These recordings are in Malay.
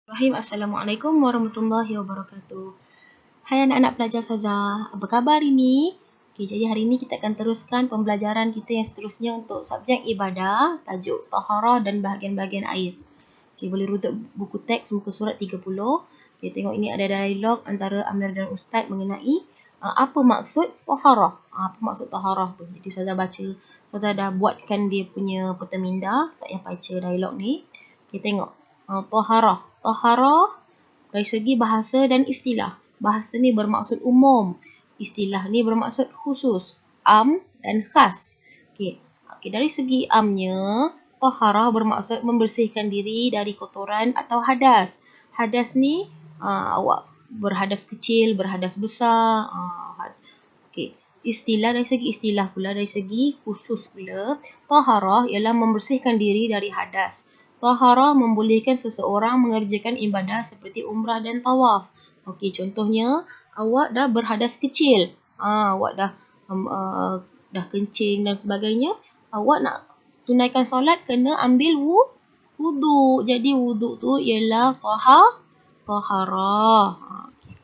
Assalamualaikum warahmatullahi wabarakatuh. Hai anak-anak pelajar Fazah, apa khabar hari ini? Okay, jadi hari ini kita akan teruskan pembelajaran kita yang seterusnya untuk subjek ibadah, tajuk taharah dan bahagian-bahagian air. Okay, boleh rujuk buku teks muka surat 30. Okay, tengok ini ada dialog antara Amir dan Ustaz mengenai apa maksud taharah. Apa maksud taharah tu? Jadi Ustazah baca, Ustazah dah buatkan dia punya peta minda, tak payah baca dialog ni. Okay, tengok. Taharah. Taharah dari segi bahasa dan istilah. Bahasa ni bermaksud umum. Istilah ni bermaksud khusus. Am dan khas. Okey, dari segi amnya, taharah bermaksud membersihkan diri dari kotoran atau hadas. Hadas ni awak berhadas kecil, berhadas besar. Okey. Istilah dari segi istilah pula, dari segi khusus pula, taharah ialah membersihkan diri dari hadas. Taharah membolehkan seseorang mengerjakan ibadah seperti umrah dan tawaf. Okey, contohnya awak dah berhadas kecil. Awak dah kencing dan sebagainya. Awak nak tunaikan solat kena ambil wuduk. Jadi wuduk tu ialah taharah. Okay.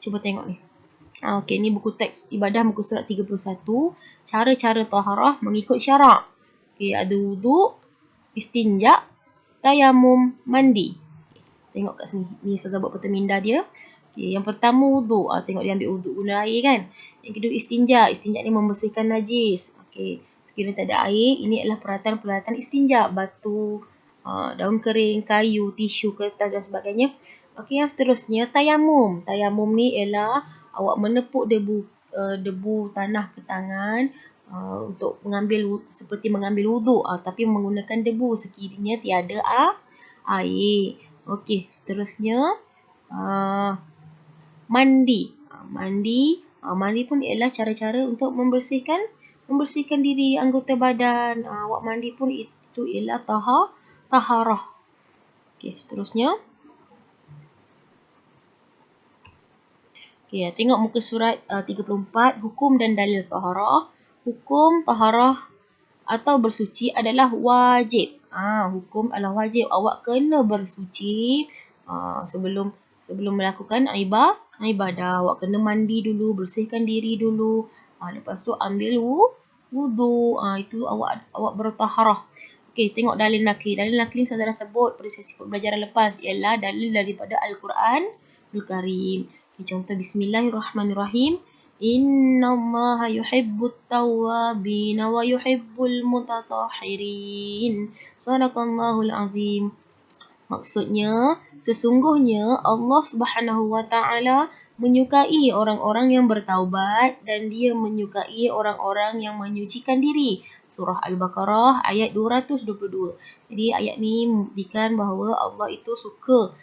Cuba tengok ni. Okey, ni buku teks ibadah muka surat 31. Cara-cara taharah mengikut syarak. Okey, ada wuduk, istinja, tayamum, mandi. Tengok kat sini. Ni Ustazah buat peta minda dia. Okay, yang pertama wuduk. Tengok dia ambil wuduk guna air kan. Yang kedua istinja. Istinja ni membersihkan najis. Okey, sekiranya tak ada air, ini adalah peralatan-peralatan istinja. Batu, daun kering, kayu, tisu, kertas dan sebagainya. Okey, yang seterusnya tayamum. Tayamum ni ialah awak menepuk debu tanah ke tangan untuk seperti mengambil wuduk, tapi menggunakan debu sekiranya tiada air. Okey, seterusnya mandi. Mandi pun ialah cara-cara untuk membersihkan diri, anggota badan. Awak mandi pun itu ialah taharah. Okey, seterusnya. Okay, tengok muka surat 34, hukum dan dalil taharah. Hukum taharah atau bersuci adalah wajib. Hukum adalah wajib. Awak kena bersuci sebelum melakukan ibadah. Awak kena mandi dulu, bersihkan diri dulu. Lepas tu ambil wuduk. Itu awak bertaharah. Okey, tengok dalil nakli. Dalil nakli saya dah sebut pada sesi pembelajaran lepas ialah dalil daripada Al-Quran Al-Karim. Okay, contoh Bismillahirrahmanirrahim. Innallaha yuhibbut tawwabin wa yuhibbul mutatahhirin. Sadaqallahul azim. Maksudnya, sesungguhnya Allah Subhanahu wa taala menyukai orang-orang yang bertaubat dan dia menyukai orang-orang yang menyucikan diri. Surah Al-Baqarah ayat 222. Jadi ayat ni membuktikan bahawa Allah itu suka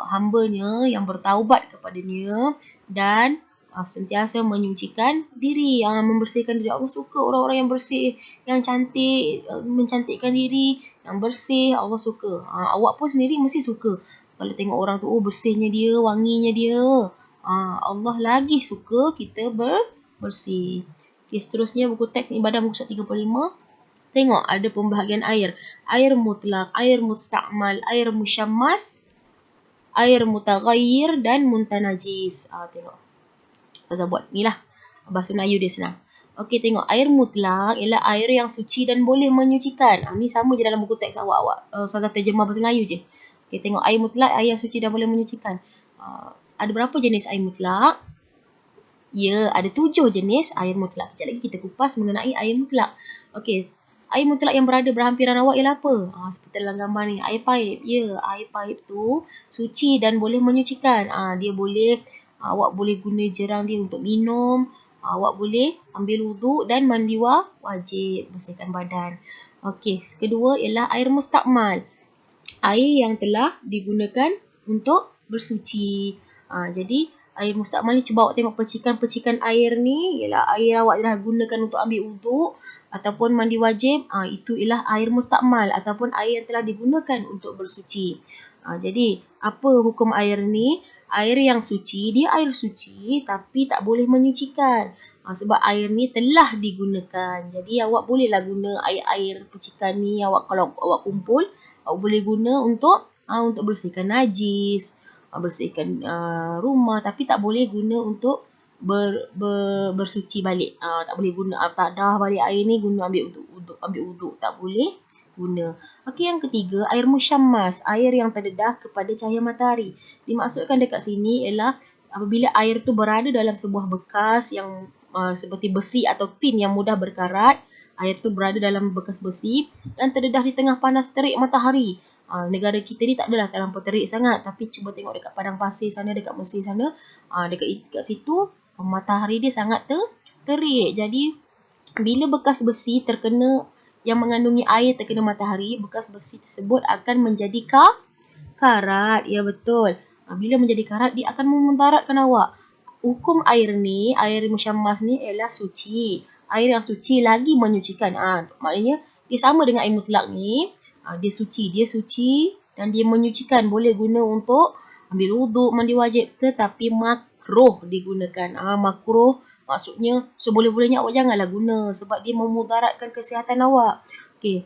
hamba-Nya yang bertaubat kepada-Nya dan sentiasa menyucikan diri, membersihkan diri. Allah suka orang-orang yang bersih, yang cantik, mencantikkan diri, yang bersih. Allah suka. Awak pun sendiri mesti suka kalau tengok orang tu, bersihnya dia, wanginya dia. Allah lagi suka kita bersih. Okay, seterusnya buku teks ibadah muka surat 35. Tengok ada pembahagian air. Air mutlak, air musta'mal, air musyammas, air mutaghayyir dan muntanajis. Tengok. Ustazah buat ni lah. Bahasa Melayu dia senang. Okey, tengok. Air mutlak ialah air yang suci dan boleh menyucikan. Ni sama je dalam buku teks awak. Ustazah terjemah bahasa Melayu je. Okey, tengok. Air mutlak, air yang suci dan boleh menyucikan. Ada berapa jenis air mutlak? Ya, ada 7 jenis air mutlak. Sekejap lagi kita kupas mengenai air mutlak. Okey, air mutlak yang berada berhampiran awak ialah apa? Seperti dalam gambar ni. Air paip. Ya, air paip tu suci dan boleh menyucikan. Dia boleh, awak boleh guna jerang dia untuk minum. Awak boleh ambil wuduk dan mandi wajib. Bersihkan badan. Okey, kedua ialah air mustakmal. Air yang telah digunakan untuk bersuci. Jadi, air mustakmal ni cuba awak tengok percikan-percikan air ni ialah air awak dah gunakan untuk ambil wuduk ataupun mandi wajib. Itu ialah air mustakmal ataupun air yang telah digunakan untuk bersuci. Jadi, apa hukum air ni? Air yang suci, dia air suci tapi tak boleh menyucikan. Sebab air ni telah digunakan. Jadi, awak bolehlah guna air-air percikan ni. Kalau awak kumpul, awak boleh guna untuk untuk bersihkan najis, bersihkan rumah, tapi tak boleh guna untuk bersuci balik. Tak boleh guna tak dah balik air ni guna ambil wuduk, tak boleh guna. Okey, yang ketiga, air musyammas, air yang terdedah kepada cahaya matahari. Dimaksudkan dekat sini ialah apabila air tu berada dalam sebuah bekas yang seperti besi atau tin yang mudah berkarat, air tu berada dalam bekas besi dan terdedah di tengah panas terik matahari. Negara kita ni tak adalah terlampau terik sangat, tapi cuba tengok dekat padang pasir sana, dekat Mesir sana, dekat situ matahari dia sangat terik. Jadi bila bekas besi terkena yang mengandungi air terkena matahari, bekas besi tersebut akan menjadi karat. Ya, betul. Bila menjadi karat, dia akan memudaratkan awak. Hukum air ni, air musyammas ni ialah suci. Air yang suci lagi menyucikan. Maknanya dia sama dengan air mutlak ni. Dia suci dan dia menyucikan. Boleh guna untuk ambil wuduk, mandi wajib, tetapi makruh digunakan. Makruh maksudnya seboleh-bolehnya awak janganlah guna sebab dia memudaratkan kesihatan awak. Okey.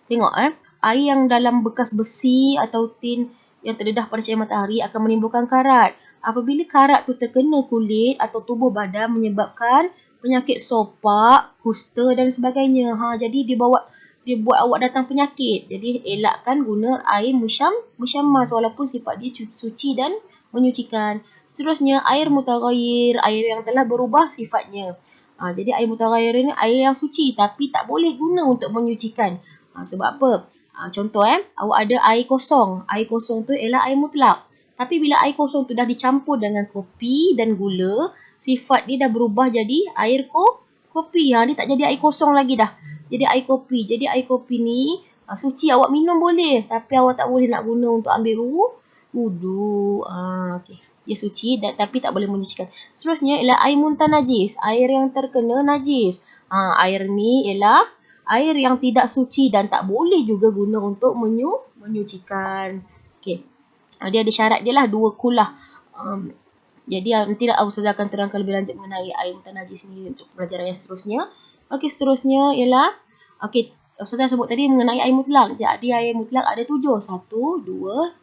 Tengok air yang dalam bekas besi atau tin yang terdedah pada cahaya matahari akan menimbulkan karat. Apabila karat tu terkena kulit atau tubuh badan menyebabkan penyakit sopak, kusta dan sebagainya. Jadi dia buat awak datang penyakit. Jadi elakkan guna air musyammas walaupun sifat dia suci dan menyucikan. Seterusnya, air mutaghayyir, air yang telah berubah sifatnya. Jadi air mutaghayyir ni air yang suci tapi tak boleh guna untuk menyucikan. Sebab apa? Contoh awak ada air kosong. Air kosong tu ialah air mutlak. Tapi bila air kosong tu dah dicampur dengan kopi dan gula, sifat dia dah berubah jadi air kopi. Dia tak jadi air kosong lagi dah. Jadi air kopi. Jadi air kopi ni suci, awak minum boleh. Tapi awak tak boleh nak guna untuk ambil wuduk. Okay. Dia suci tapi tak boleh menyucikan. Seterusnya ialah air muntah najis. Air yang terkena najis. Air ni ialah air yang tidak suci dan tak boleh juga guna untuk menyucikan. Okay. Dia ada syarat dia lah 2 kulah. Jadi nanti Ustazah akan terangkan lebih lanjut mengenai air muntah najis ni untuk pelajaran yang seterusnya. Okey, seterusnya ialah Ustazah sebut tadi mengenai air mutlak. Jadi air mutlak ada 7. 1, 2,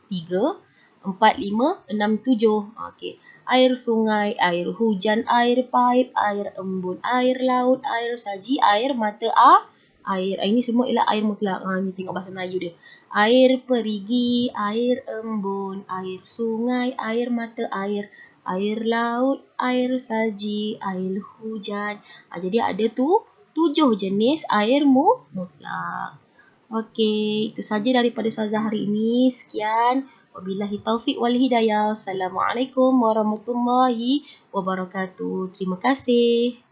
3, 4, 5, 6, 7. Okey. Air sungai, air hujan, air paip, air embun, air laut, air saji, air mata air. Ini semua ialah air mutlak. Ni tengok bahasa Melayu dia. Air perigi, air embun, air sungai, air mata air, air laut, air saji, air hujan. Jadi ada 7 jenis air mutlak. Okey, itu saja daripada Ustazah hari ini. Sekian. Wabillahi taufiq wal hidayah. Assalamualaikum warahmatullahi wabarakatuh. Terima kasih.